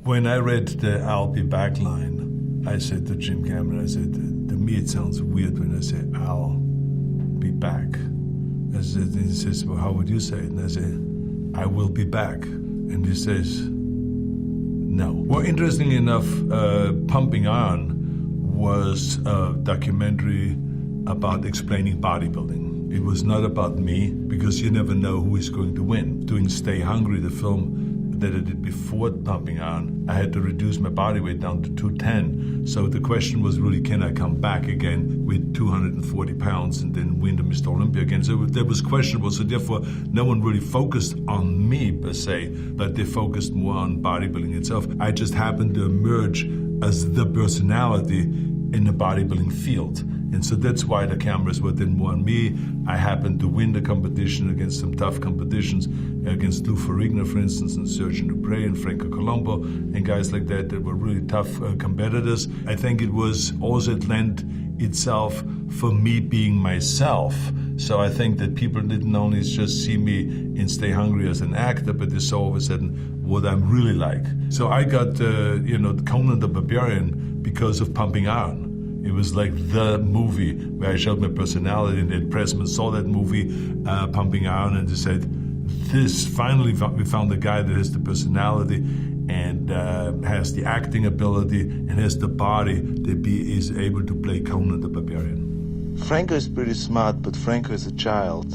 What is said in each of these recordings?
When I read the "I'll be back" line, I said to Jim Cameron, I said, to me it sounds weird when I say "I'll be back." I said, and he says, well, how would you say it? And I say, "I will be back." And he says, "No." Well, interestingly enough, Pumping On was a documentary about explaining bodybuilding. It was not about me, because you never know who is going to win. Doing Stay Hungry, the film that I did before Pumping On, I had to reduce my body weight down to 210. So the question was really, can I come back again with 240 pounds and then win the Mr. Olympia again? So that was questionable. So therefore, no one really focused on me per se, but they focused more on bodybuilding itself. I just happened to emerge as the personality in the bodybuilding field. And so that's why the cameras were then more on me. I happened to win the competition against some tough competitions, against Lou Ferrigno, for instance, and Sergio Dupre and Franco Colombo, and guys like that were really tough competitors. I think it was also, it lent itself for me being myself. So I think that people didn't only just see me in Stay Hungry as an actor, but they saw all of a sudden what I'm really like. So I got, Conan the Barbarian because of Pumping On. It was like the movie where I showed my personality, and Ed Pressman saw that movie, Pumping On, and they said, finally we found a guy that has the personality and has the acting ability and has the body that is able to play Conan the Barbarian. Franco is pretty smart, but Franco is a child.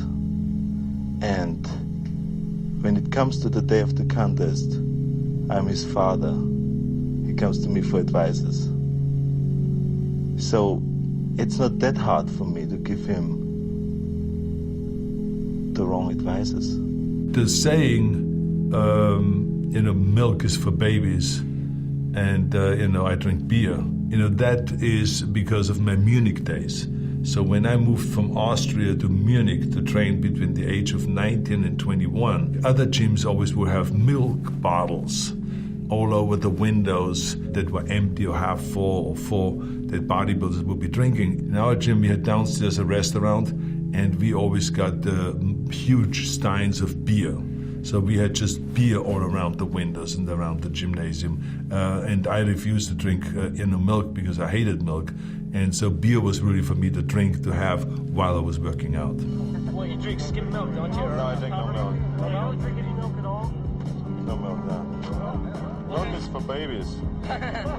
And when it comes to the day of the contest, I'm his father. He comes to me for advices. So it's not that hard for me to give him the wrong advices. The saying, milk is for babies, and I drink beer. That is because of my Munich days. So when I moved from Austria to Munich to train between the age of 19 and 21, other gyms always would have milk bottles all over the windows that were empty or half full or full that bodybuilders would be drinking. In our gym, we had downstairs a restaurant, and we always got huge steins of beer. So we had just beer all around the windows and around the gymnasium. And I refused to drink milk because I hated milk. And so beer was really for me to drink, to have while I was working out. Well, you drink skim milk, don't you? No, I drink no milk. You don't drink any milk at all? No milk, no. Milk is for babies.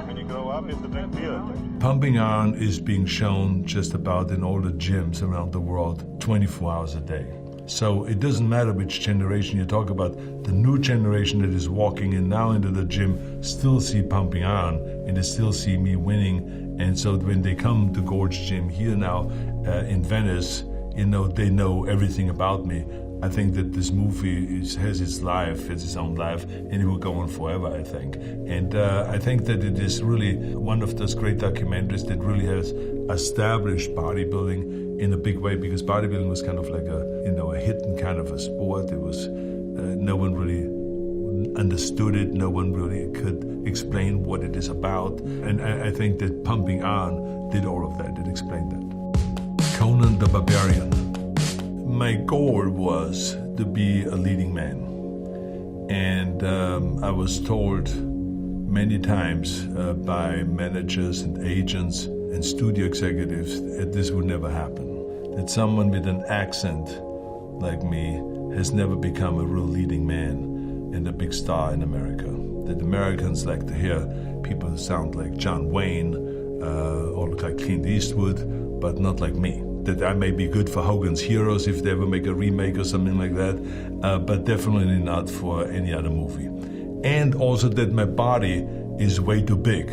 When you grow up, you have to drink beer. Pumping On is being shown just about in all the gyms around the world 24 hours a day. So it doesn't matter which generation you talk about. The new generation that is walking in now into the gym still see Pumping On, and they still see me winning. And so when they come to Gorge Gym here now in Venice, they know everything about me. I think that this movie has its own life, and it will go on forever, I think. And I think that it is really one of those great documentaries that really has established bodybuilding in a big way, because bodybuilding was kind of like a hidden kind of a sport. It was, no one really understood it, no one really could explain what it is about. And I think that Pumping On did all of that, it explained that. Conan the Barbarian. My goal was to be a leading man. And I was told many times by managers and agents and studio executives that this would never happen. That someone with an accent like me has never become a real leading man and a big star in America. That Americans like to hear people who sound like John Wayne or look like Clint Eastwood, but not like me. That I may be good for Hogan's Heroes if they ever make a remake or something like that, but definitely not for any other movie. And also that my body is way too big,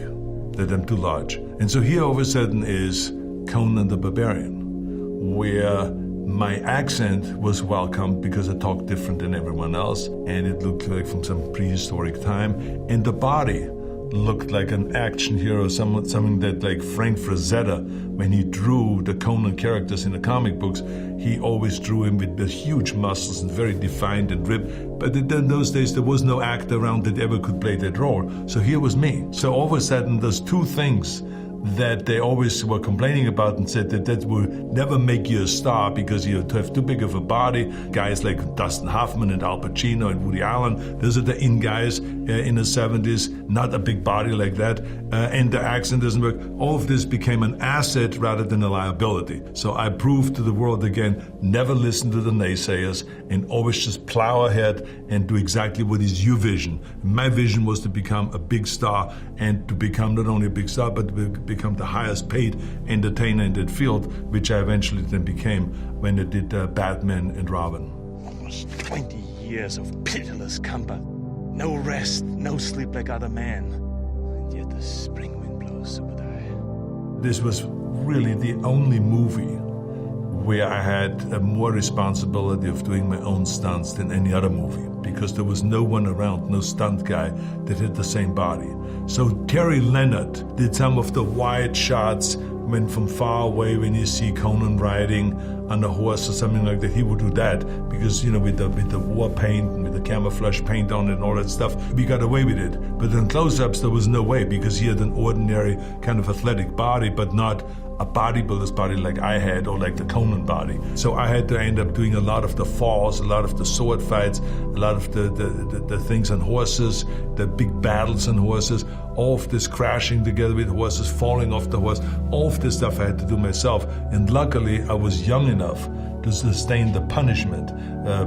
that I'm too large. And so here all of a sudden is Conan the Barbarian, where my accent was welcomed because I talked different than everyone else, and it looked like from some prehistoric time, and the body looked like an action hero, something that like Frank Frazetta, when he drew the Conan characters in the comic books, he always drew him with the huge muscles and very defined and ripped. But in those days, there was no actor around that ever could play that role. So here was me. So all of a sudden, those two things that they always were complaining about and said that will never make you a star because you have too big of a body. Guys like Dustin Hoffman and Al Pacino and Woody Allen, those are the in guys in the 70s, not a big body like that, and the accent doesn't work. All of this became an asset rather than a liability. So I proved to the world again, never listen to the naysayers and always just plow ahead and do exactly what is your vision. My vision was to become a big star and to become not only a big star, but to become the highest paid entertainer in that field, which I eventually then became when I did Batman and Robin. Almost 20 years of pitiless combat. No rest, no sleep like other men. And yet the spring wind blows so would I. This was really the only movie where I had more responsibility of doing my own stunts than any other movie, because there was no one around, no stunt guy that had the same body. So Terry Leonard did some of the wide shots when from far away, when you see Conan riding on a horse or something like that, he would do that because, with the war paint, with the camouflage paint on it and all that stuff, we got away with it. But in close-ups, there was no way because he had an ordinary kind of athletic body, but not a bodybuilder's body like I had or like the Conan body. So I had to end up doing a lot of the falls, a lot of the sword fights, a lot of the things on horses, the big battles on horses, all of this crashing together with horses, falling off the horse, all of this stuff I had to do myself. And luckily I was young enough to sustain the punishment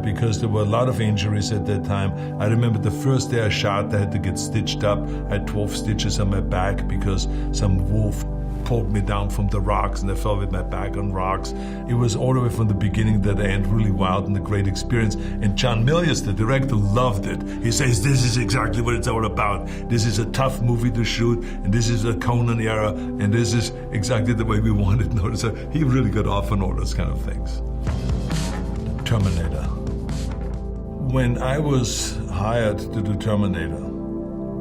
because there were a lot of injuries at that time. I remember the first day I shot, I had to get stitched up. I had 12 stitches on my back because some wolf pulled me down from the rocks and I fell with my back on rocks. It was all the way from the beginning to the end really wild and a great experience. And John Milius, the director, loved it. He says, this is exactly what it's all about. This is a tough movie to shoot, and this is a Conan era, and this is exactly the way we wanted it. So he really got off on all those kind of things. Terminator. When I was hired to do Terminator,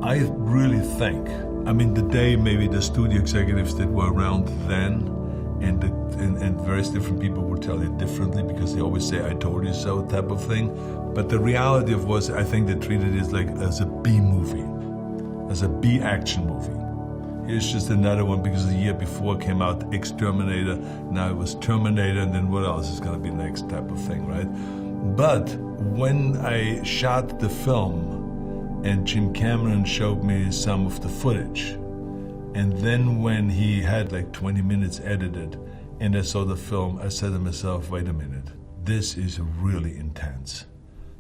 I really think, the day maybe the studio executives that were around then and various different people would tell you differently because they always say, I told you so type of thing. But the reality was, I think they treated it as a B movie, as a B action movie. Here's just another one because the year before came out Exterminator, now it was Terminator, and then what else is going to be next type of thing, right? But when I shot the film, and Jim Cameron showed me some of the footage. And then when he had like 20 minutes edited and I saw the film, I said to myself, wait a minute, this is really intense.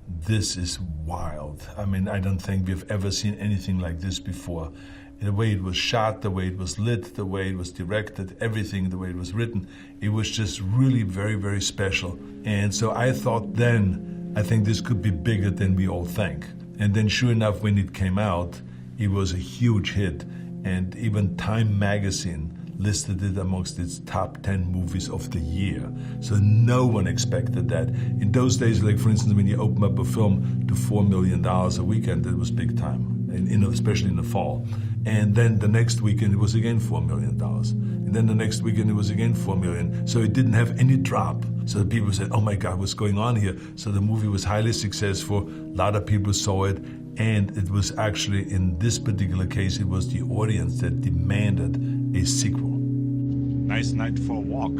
This is wild. I don't think we've ever seen anything like this before. The way it was shot, the way it was lit, the way it was directed, everything, the way it was written, it was just really very, very special. And so I thought then, I think this could be bigger than we all think. And then sure enough, when it came out, it was a huge hit. And even Time magazine listed it amongst its top 10 movies of the year. So no one expected that. In those days, like for instance, when you open up a film to $4 million a weekend, it was big time, especially in the fall. And then the next weekend, it was again $4 million. And then the next weekend, it was again $4 million. So it didn't have any drop. So people said, oh my God, what's going on here? So the movie was highly successful. A lot of people saw it. And it was actually, in this particular case, it was the audience that demanded a sequel. Nice night for a walk.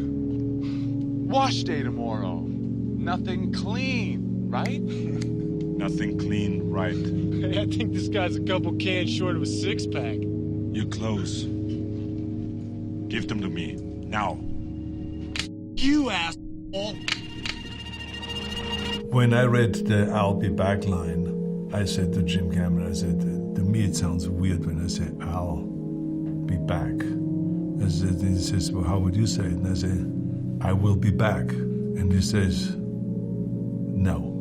Wash day tomorrow. Nothing clean, right? Nothing clean, right? Hey, I think this guy's a couple cans short of a six-pack. Your clothes. Give them to me, now. You asshole! When I read the I'll be back line, I said to Jim Cameron, I said, to me it sounds weird when I say, I'll be back. He says, well, how would you say it? And I say, I will be back. And he says, no.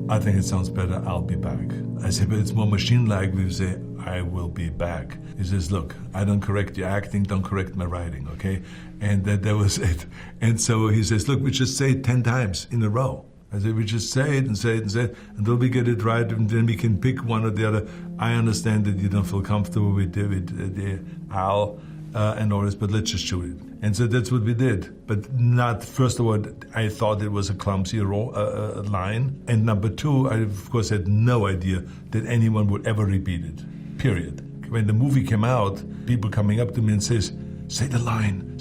I think it sounds better, I'll be back. I say, but it's more machine-like when you say, I will be back. He says, look, I don't correct your acting, don't correct my writing, okay? And that was it. And so he says, look, we just say it 10 times in a row. I said, we just say it and say it and say it until we get it right, and then we can pick one or the other. I understand that you don't feel comfortable with the Al and all this, but let's just shoot it. And so that's what we did. But not, first of all, I thought it was a clumsy line. And number two, I, of course, had no idea that anyone would ever repeat it, period. when the movie came out, people coming up to me and says, say the line,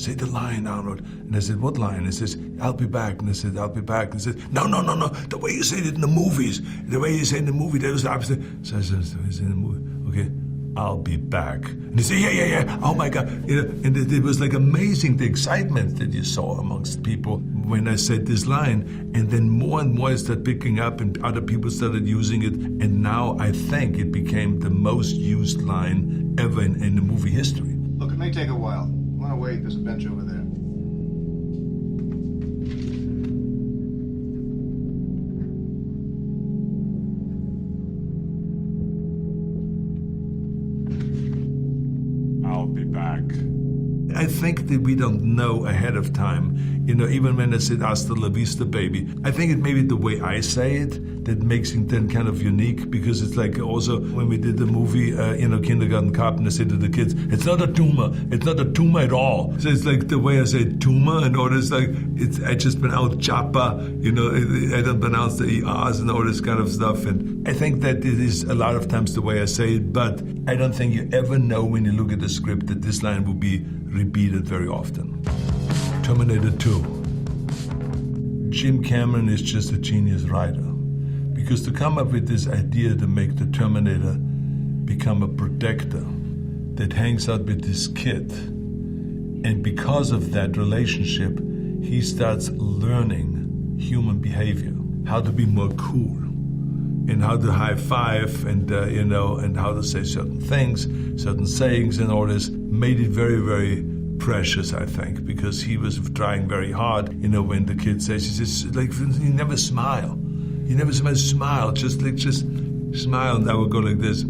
Arnold. And I said, what line? He says, I'll be back. And I said, I'll be back. And he said, no, the way you said it in the movies, that was the opposite. So I said, it's in the movie. Okay, I'll be back. And he said, yeah, oh my God. And it was like amazing, the excitement that you saw amongst people when I said this line. And then more and more it started picking up and other people started using it. And now I think it became the most used line ever in the movie history. Look, it may take a while. I want to wait. There's a bench over there. I'll be back. I think that we don't know ahead of time, even when I said hasta la vista, baby. I think it may be the way I say it that makes it then kind of unique, because it's like also when we did the movie, Kindergarten Cop, and I said to the kids, it's not a tumor at all. So it's like the way I say tumor and all this, like, I just pronounce chapa, I don't pronounce the ERs and all this kind of stuff. And I think that it is a lot of times the way I say it, but I don't think you ever know when you look at the script that this line will be repeated very often. Terminator 2. Jim Cameron is just a genius writer, because to come up with this idea to make the Terminator become a protector that hangs out with this kid, and because of that relationship, he starts learning human behavior, how to be more cool, and how to high five, and and how to say certain things, certain sayings, and all this, made it very, very precious, I think, because he was trying very hard. When the kid says, he says, like, he never smile. He never smile, just smile, and I would go like this.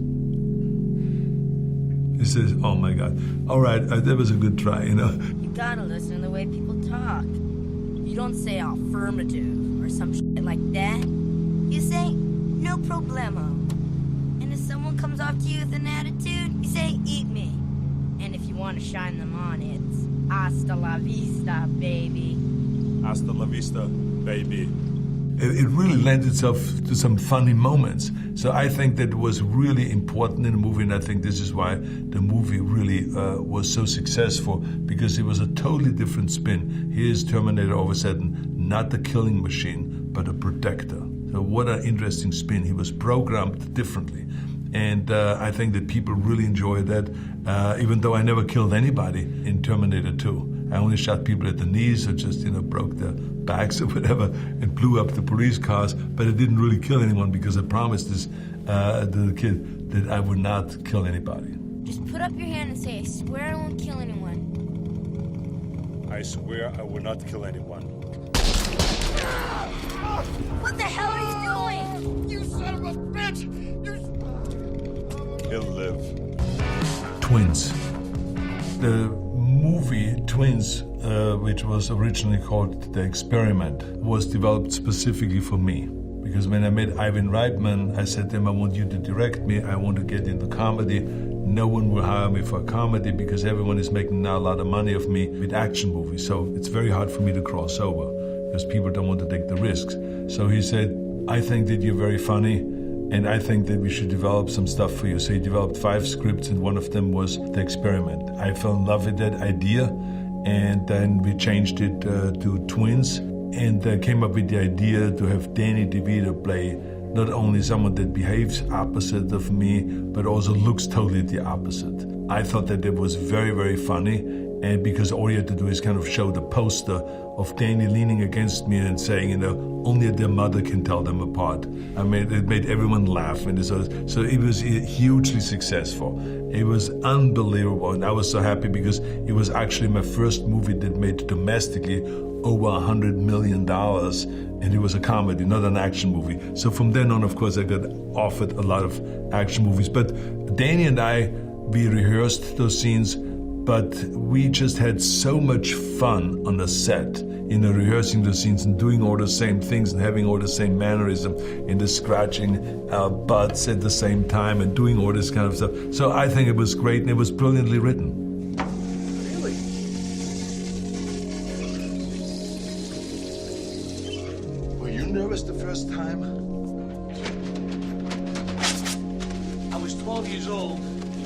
He says, oh my God, all right, that was a good try, You gotta listen to the way people talk. You don't say affirmative or some shit like that. You say, no problemo. And if someone comes off to you with an attitude, you say, eat me. And if you want to shine them on, it's hasta la vista, baby. Hasta la vista, baby. It really lent itself to some funny moments. So I think that was really important in the movie, and I think this is why the movie really was so successful, because it was a totally different spin. Here's Terminator all of a sudden, not the killing machine, but a protector. So what an interesting spin. He was programmed differently. And I think that people really enjoyed that, even though I never killed anybody in Terminator 2. I only shot people at the knees, or just, broke their backs or whatever, and blew up the police cars. But I didn't really kill anyone, because I promised this to the kid that I would not kill anybody. Just put up your hand and say, I swear I won't kill anyone. I swear I will not kill anyone. What the hell are you doing? You son of a bitch! He'll live. Twins. The movie Twins, which was originally called The Experiment, was developed specifically for me. Because when I met Ivan Reitman, I said to him, I want you to direct me. I want to get into comedy. No one will hire me for comedy, because everyone is making now a lot of money of me with action movies. So it's very hard for me to cross over, because people don't want to take the risks. So he said, I think that you're very funny, and I think that we should develop some stuff for you. So he developed 5 scripts, and one of them was The Experiment. I fell in love with that idea, and then we changed it to Twins, and came up with the idea to have Danny DeVito play not only someone that behaves opposite of me, but also looks totally the opposite. I thought that it was very, very funny, and because all you had to do is kind of show the poster of Danny leaning against me and saying, only their mother can tell them apart. I mean, it made everyone laugh, and so it was hugely successful. It was unbelievable, and I was so happy, because it was actually my first movie that made domestically over $100 million, and it was a comedy, not an action movie. So from then on, of course, I got offered a lot of action movies. But Danny and I, we rehearsed those scenes, but we just had so much fun on the set, rehearsing the scenes and doing all the same things and having all the same mannerism, and the scratching our butts at the same time and doing all this kind of stuff. So I think it was great, and it was brilliantly written. Really? Were you nervous the first time? I was 12 years old.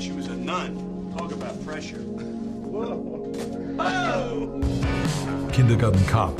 she was a nun. Talk about pressure. Kindergarten Cop.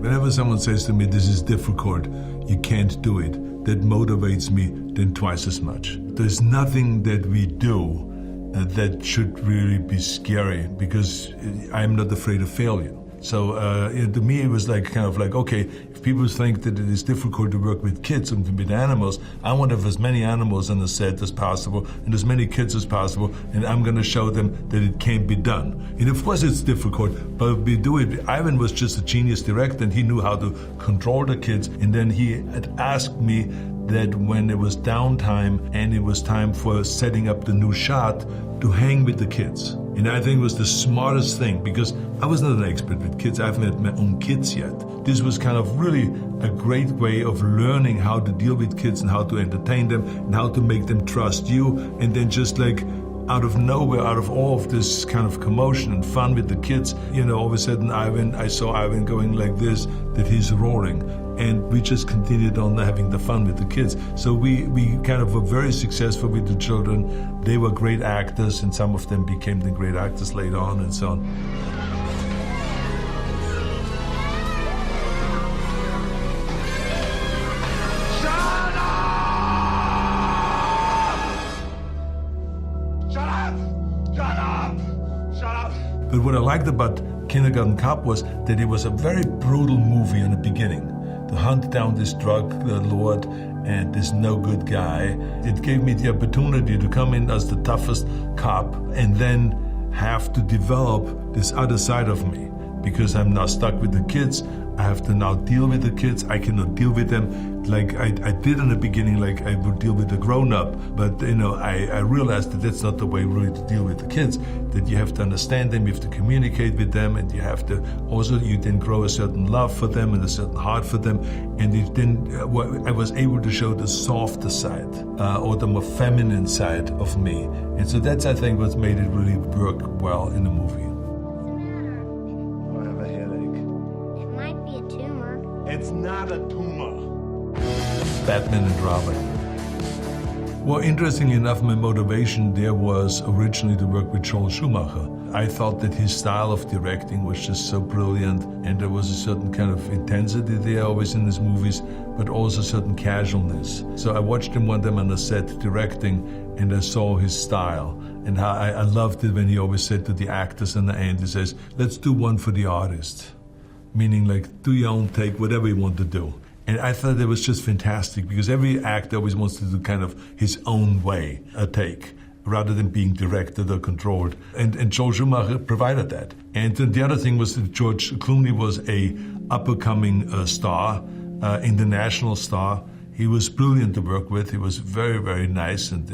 Whenever someone says to me, this is difficult, you can't do it, that motivates me then twice as much. There's nothing that we do that should really be scary, because I'm not afraid of failure. So to me, it was like kind of like, okay, if people think that it is difficult to work with kids and with animals, I want to have as many animals on the set as possible and as many kids as possible, and I'm going to show them that it can be done. And of course it's difficult, but we do it. Ivan was just a genius director, and he knew how to control the kids. And then he had asked me that when it was downtime and it was time for setting up the new shot, to hang with the kids. And I think it was the smartest thing, because I was not an expert with kids. I haven't had my own kids yet. This was kind of really a great way of learning how to deal with kids and how to entertain them and how to make them trust you. And then just like out of nowhere, out of all of this kind of commotion and fun with the kids, all of a sudden I saw Ivan going like this, that he's roaring. And we just continued on having the fun with the kids. So we kind of were very successful with the children. They were great actors, and some of them became the great actors later on and so on. But what I liked about Kindergarten Cop was that it was a very brutal movie in the beginning. To hunt down this drug lord and this no good guy. It gave me the opportunity to come in as the toughest cop and then have to develop this other side of me, because I'm now stuck with the kids. I have to now deal with the kids. I cannot deal with them like I did in the beginning, like I would deal with a grown-up. But I realized that that's not the way really to deal with the kids, that you have to understand them, you have to communicate with them, and you have to also, you then grow a certain love for them and a certain heart for them. And I was able to show the softer side or the more feminine side of me. And so that's, I think, what's made it really work well in the movie. It's not a tumor. Batman and Robin. Well, interestingly enough, my motivation there was originally to work with Joel Schumacher. I thought that his style of directing was just so brilliant, and there was a certain kind of intensity there always in his movies, but also a certain casualness. So I watched him one time on the set directing, and I saw his style. And how I loved it when he always said to the actors in the end, he says, let's do one for the artist. Meaning like, do your own take, whatever you want to do. And I thought that was just fantastic, because every actor always wants to do kind of his own way, a take, rather than being directed or controlled. And Joel Schumacher provided that. And then the other thing was that George Clooney was a up-and-coming star, international star. He was brilliant to work with. He was very, very nice and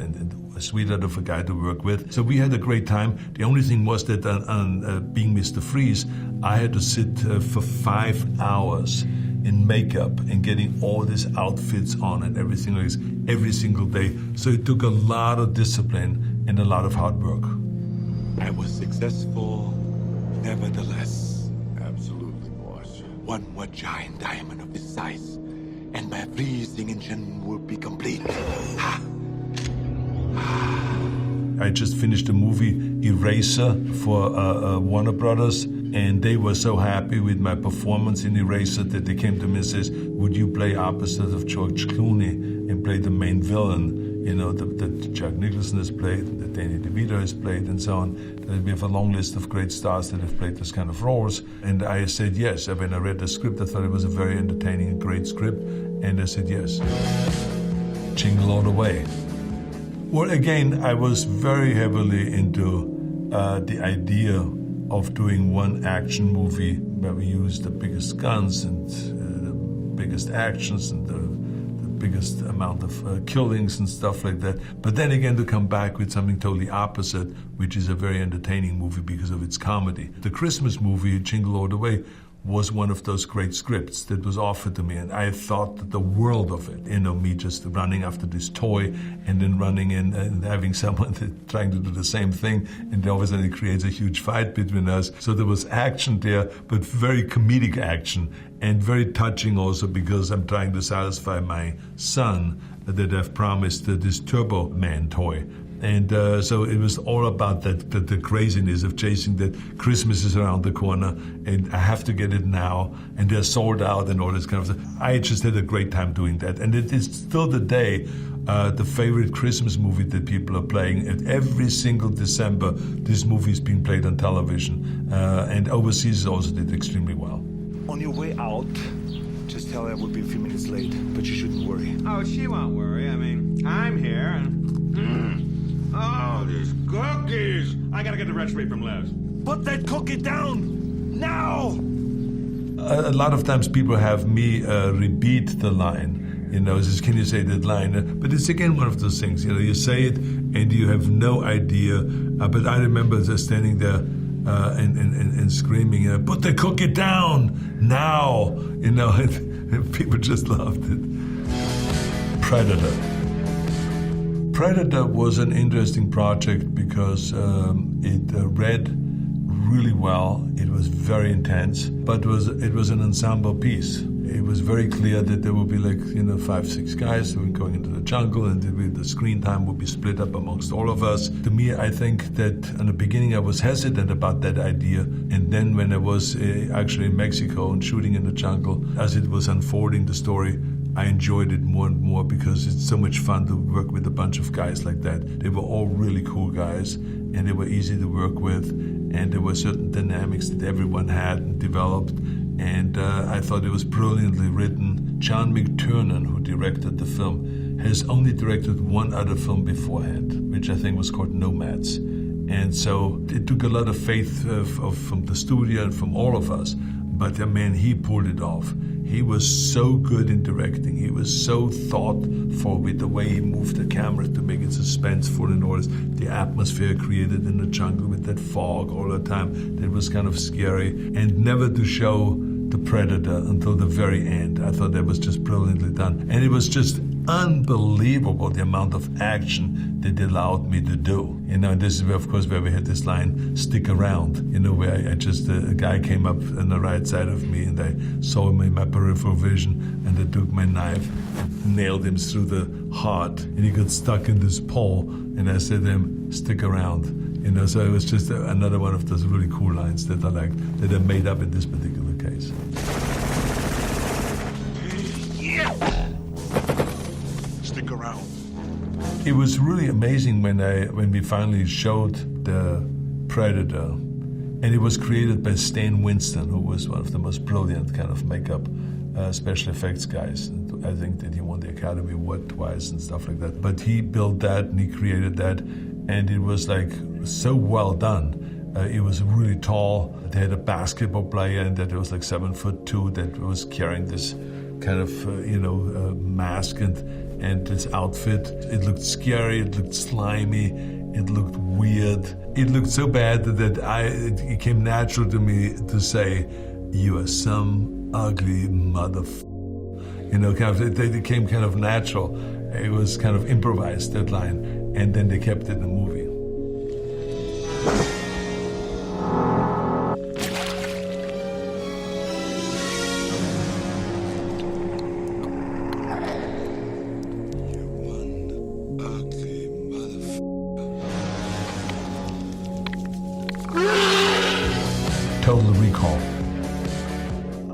a sweetheart of a guy to work with. So we had a great time. The only thing was that on being Mr. Freeze, I had to sit for 5 hours in makeup and getting all these outfits on and everything like this every single day. So it took a lot of discipline and a lot of hard work. I was successful, nevertheless. Absolutely, boss. One more giant diamond of this size, and my freezing engine will be complete. Ha! I just finished a movie, Eraser, for Warner Brothers, and they were so happy with my performance in Eraser that they came to me and says, would you play opposite of George Clooney and play the main villain, that Jack Nicholson has played, that Danny DeVito has played, and so on. We have a long list of great stars that have played those kind of roles. And I said yes. When I read the script, I thought it was a very entertaining and great script, and I said yes. Jingle all the way. Well, again, I was very heavily into the idea of doing one action movie where we use the biggest guns and the biggest actions and the biggest amount of killings and stuff like that. But then again, to come back with something totally opposite, which is a very entertaining movie because of its comedy. The Christmas movie, Jingle All the Way, was one of those great scripts that was offered to me, and I thought the world of it. Me just running after this toy and then running in and having someone trying to do the same thing, and then all of a sudden it creates a huge fight between us. So there was action there, but very comedic action, and very touching also because I'm trying to satisfy my son that I've promised this Turbo Man toy And so it was all about the craziness of chasing that Christmas is around the corner and I have to get it now and they're sold out and all this kind of stuff. I just had a great time doing that. And it is still today the favorite Christmas movie that people are playing. And every single December, this movie is being played on television. And overseas also did extremely well. On your way out, just tell her we'll be a few minutes late, but you shouldn't worry. Oh, she won't worry. I mean, I'm here and... Oh, these cookies! I gotta get the recipe from Les. Put that cookie down! Now! A lot of times people have me repeat the line, says, can you say that line? But it's again one of those things, you say it and you have no idea. But I remember just standing there and screaming, put the cookie down now! And people just loved it. Predator. Predator was an interesting project because it read really well. It was very intense, but it was an ensemble piece. It was very clear that there would be 5, 6 guys who were going into the jungle, and the screen time would be split up amongst all of us. To me, I think that in the beginning I was hesitant about that idea, and then when I was actually in Mexico and shooting in the jungle, as it was unfolding the story, I enjoyed it more and more because it's so much fun to work with a bunch of guys like that. They were all really cool guys and they were easy to work with, and there were certain dynamics that everyone had and developed, and I thought it was brilliantly written. John McTiernan, who directed the film, has only directed one other film beforehand, which I think was called Nomads. And so it took a lot of faith from the studio and from all of us, but man, he pulled it off. He was so good in directing. He was so thoughtful with the way he moved the camera to make it suspenseful and all this. The atmosphere created in the jungle with that fog all the time, that was kind of scary. And never to show the predator until the very end. I thought that was just brilliantly done. And it was just unbelievable the amount of action that they allowed me to do. And this is where, of course, where we had this line, stick around, where a guy came up on the right side of me and I saw him in my peripheral vision, and I took my knife and nailed him through the heart, and he got stuck in this pole, and I said to him, stick around. So it was just another one of those really cool lines that I liked, that I made up in this particular case. Stick around. It was really amazing when we finally showed the Predator, and it was created by Stan Winston, who was one of the most brilliant kind of makeup special effects guys. I think that he won the Academy Award twice and stuff like that. But he built that and he created that, and it was so well done. It was really tall. They had a basketball player, and that was 7'2" that was carrying this kind of mask and this outfit. It looked scary, it looked slimy, it looked weird. It looked so bad that it came natural to me to say, you are some ugly it came kind of natural. It was kind of improvised, that line, and then they kept it in the movie. Total Recall.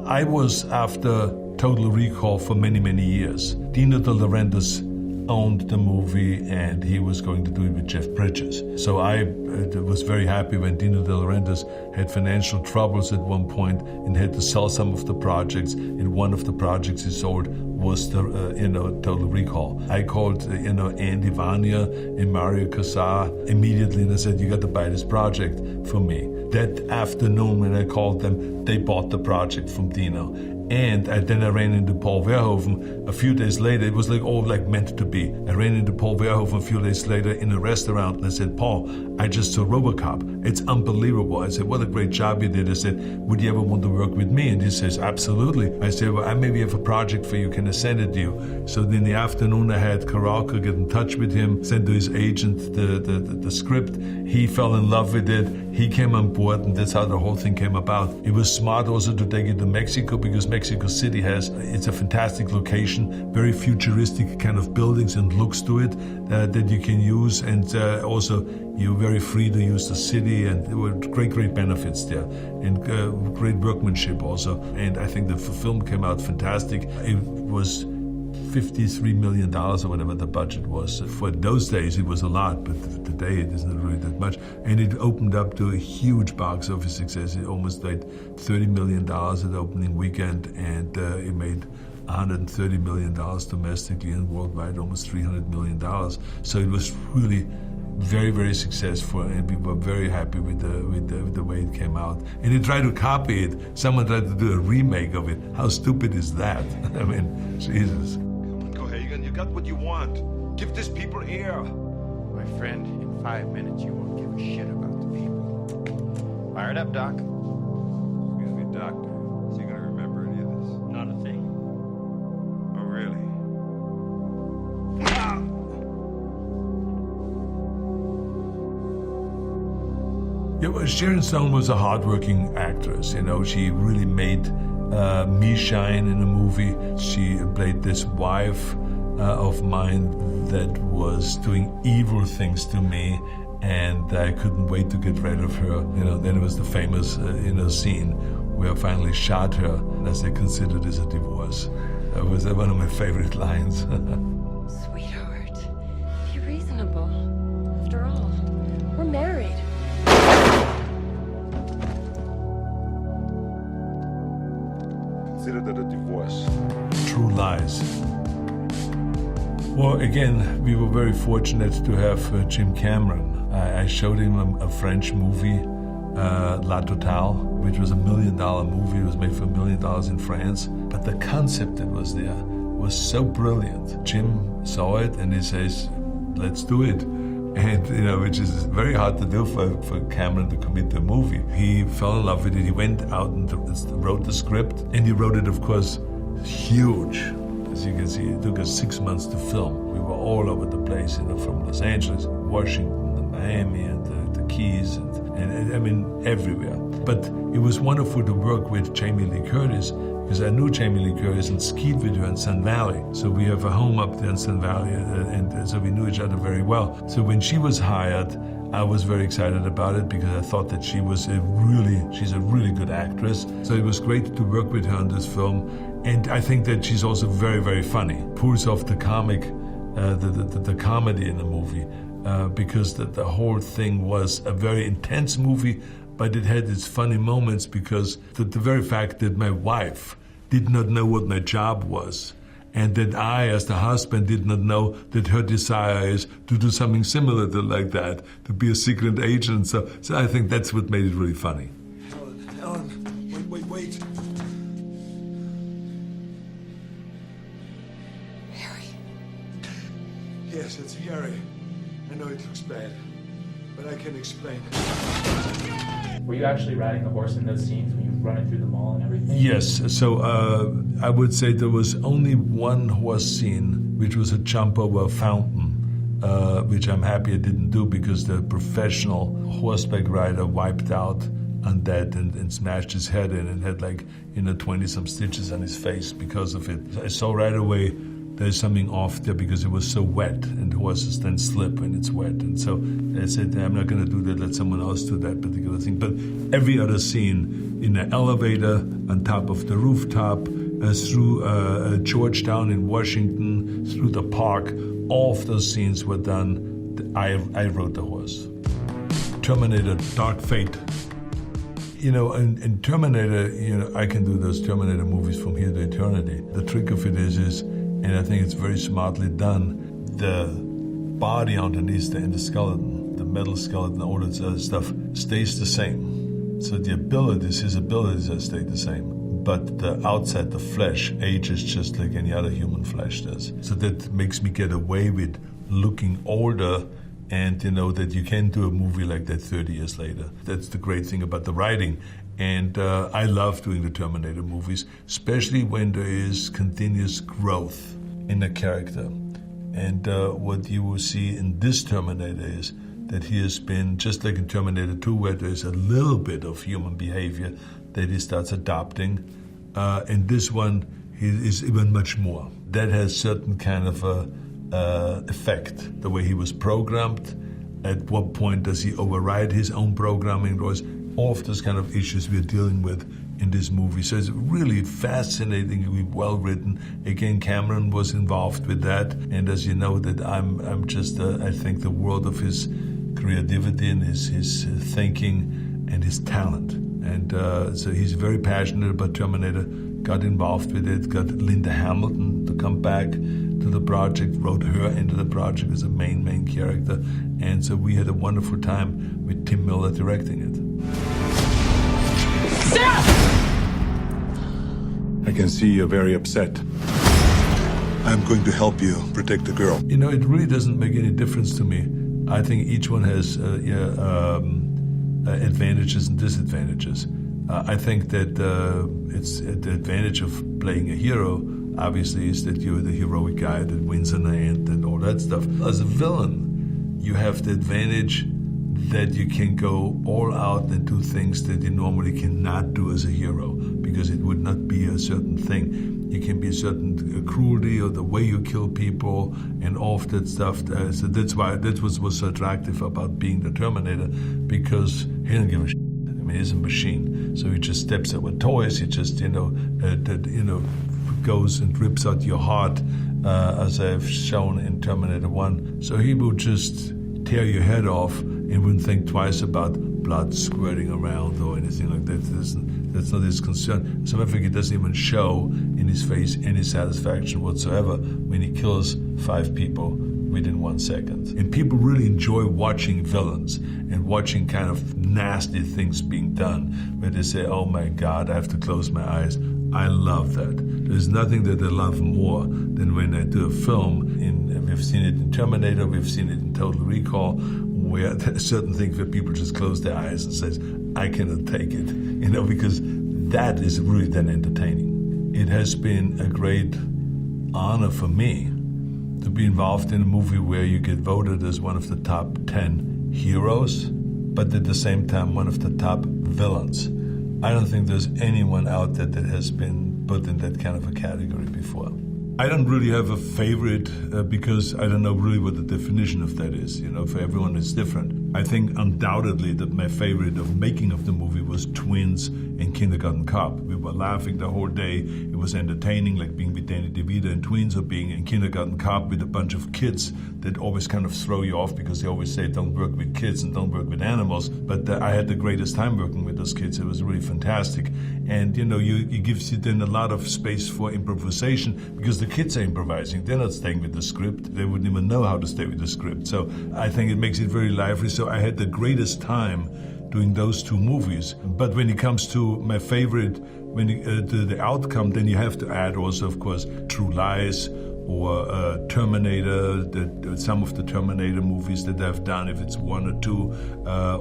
I was after Total Recall for many, many years. Dino De Laurentiis owned the movie, and he was going to do it with Jeff Bridges. So I was very happy when Dino De Laurentiis had financial troubles at one point and had to sell some of the projects, and one of the projects he sold was the Total Recall. I called Andy Vania and Mario Casar immediately, and I said, you got to buy this project for me. That afternoon when I called them, they bought the project from Dino. And then I ran into Paul Verhoeven a few days later. It was all meant to be. I ran into Paul Verhoeven a few days later in a restaurant, and I said, Paul, I just saw RoboCop. It's unbelievable. I said, what a great job you did. I said, would you ever want to work with me? And he says, absolutely. I said, well, I maybe have a project for you. Can I send it to you? So in the afternoon, I had Karalka get in touch with him, send to his agent the script. He fell in love with it. he came on board, and that's how the whole thing came about. It was smart also to take it to Mexico, because Mexico City it's a fantastic location, very futuristic kind of buildings and looks to it that you can use, and also you're very free to use the city, and there were great benefits there, and great workmanship also. And I think the film came out fantastic. It was $53 million or whatever the budget was. For those days it was a lot, but today it isn't really that much. And it opened up to a huge box office success. It almost made $30 million at opening weekend, and it made $130 million domestically, and worldwide almost $300 million. So it was really very successful, and we were very happy with the way it came out. And they tried to copy it. Someone tried to do a remake of it. How stupid is that? I mean, Jesus. You got what you want. Give these people air. My friend, in 5 minutes you won't give a shit about the people. Fire it up, Doc. Excuse me, Doctor. Is he gonna remember any of this? Not a thing. Oh, really? Yeah, well, Sharon Stone was a hardworking actress. You know, she really made me shine in a movie. She played this wife of mine that was doing evil things to me, and I couldn't wait to get rid of her. You know, then it was the famous scene where I finally shot her, and as I considered this a divorce. That was one of my favorite lines. Sweetheart, be reasonable. After all, we're married. Consider that a divorce. True Lies. Well, again, we were very fortunate to have Jim Cameron. I showed him a French movie, La Totale, which was $1 million movie. It was made for $1 million in France. But the concept that was there was so brilliant. Jim saw it and he says, let's do it. And, you know, which is very hard to do for Cameron to commit to a movie. He fell in love with it. He went out and wrote the script. And he wrote it, of course, huge. As you can see, it took us 6 months to film. We were all over the place, you know, from Los Angeles, Washington, and Miami, and the Keys, and I mean, everywhere. But it was wonderful to work with Jamie Lee Curtis, because I knew Jamie Lee Curtis and skied with her in Sun Valley. So we have a home up there in Sun Valley, and so we knew each other very well. So when she was hired, I was very excited about it, because I thought that she's a really good actress. So it was great to work with her on this film. And I think that she's also very funny. Pulls off the comic, the comedy in the movie, because the whole thing was a very intense movie, but it had its funny moments, because the very fact that my wife did not know what my job was, and that I, as the husband, did not know that her desire is to do something similar to like that, to be a secret agent. So I think that's what made it really funny. Helen, wait. Yes, it's Harry. I know it looks bad, but I can explain. Were you actually riding the horse in those scenes when you were running through the mall and everything? Yes. So I would say there was only one horse scene, which was a jump over a fountain, which I'm happy I didn't do, because the professional horseback rider wiped out on that and smashed his head in and had 20-some stitches on his face because of it. I saw right away there's something off there, because it was so wet, and horses then slip when it's wet. And so I said, I'm not going to do that, let someone else do that particular thing. But every other scene, in an elevator, on top of the rooftop, through Georgetown in Washington, through the park, all of those scenes were done. I rode the horse. Terminator, Dark Fate. You know, in Terminator, you know, I can do those Terminator movies from here to eternity. The trick of it is, and I think it's very smartly done, the body underneath and the skeleton, the metal skeleton, all that other stuff stays the same. So his abilities have stayed the same. But the outside, the flesh, ages just like any other human flesh does. So that makes me get away with looking older, and you know that you can do a movie like that 30 years later. That's the great thing about the writing. And I love doing the Terminator movies, especially when there is continuous growth in a character. And what you will see in this Terminator is that he has been, just like in Terminator 2, where there's a little bit of human behavior that he starts adopting. In this one, he is even much more. That has certain kind of effect, the way he was programmed. At what point does he override his own programming? There's all of those kind of issues we're dealing with in this movie. So it's really fascinatingly well written. Again, Cameron was involved with that, and as you know, that I'm just I think the world of his creativity and his thinking and his talent. And so he's very passionate about Terminator. Got involved with it. Got Linda Hamilton to come back to the project. Wrote her into the project as a main character. And so we had a wonderful time with Tim Miller directing it. I can see you're very upset. I'm going to help you protect the girl. You know, it really doesn't make any difference to me. I think each one has advantages and disadvantages. I think that it's the advantage of playing a hero, obviously, is that you're the heroic guy that wins in the end and all that stuff. As a villain, you have the advantage that you can go all out and do things that you normally cannot do as a hero, because it would not be a certain thing. It can be a certain cruelty or the way you kill people and all of that stuff. So that's why that was so attractive about being the Terminator, because he didn't give a shit. I mean, he's a machine. So he just steps out with toys. He just, goes and rips out your heart, as I've shown in Terminator 1. So he will just tear your head off and wouldn't think twice about blood squirting around or anything like that. That's not his concern. As a matter of fact, it doesn't even show in his face any satisfaction whatsoever when he kills 5 people within 1 second. And people really enjoy watching villains and watching kind of nasty things being done, where they say, oh my God, I have to close my eyes. I love that. There's nothing that I love more than when I do a film, we've seen it in Terminator, we've seen it in Total Recall, where there are certain things where people just close their eyes and says, I cannot take it, because that is really then entertaining. It has been a great honor for me to be involved in a movie where you get voted as one of the top 10 heroes, but at the same time one of the top villains. I don't think there's anyone out there that has been put in that kind of a category before. I don't really have a favorite because I don't know really what the definition of that is. For everyone it's different. I think undoubtedly that my favorite of making of the movie was Twins and Kindergarten Cop. We were laughing the whole day. It was entertaining, like being with Danny DeVito in Twins or being in Kindergarten Cop with a bunch of kids that always kind of throw you off because they always say don't work with kids and don't work with animals. But I had the greatest time working with those kids. It was really fantastic. And, it gives you then a lot of space for improvisation because the kids are improvising. They're not staying with the script. They wouldn't even know how to stay with the script. So I think it makes it very lively. So I had the greatest time doing those 2 movies. But when it comes to my favorite, when the outcome, then you have to add also, of course, True Lies or Terminator, some of the Terminator movies that I've done, if it's 1 or 2,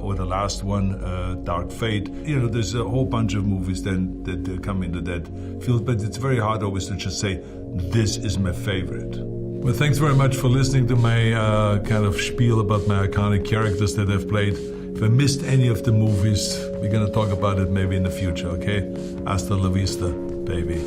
or the last one, Dark Fate. There's a whole bunch of movies then that come into that field, but it's very hard always to just say, this is my favorite. Well, thanks very much for listening to my kind of spiel about my iconic characters that I've played. If I missed any of the movies, we're going to talk about it maybe in the future, okay? Hasta la vista, baby.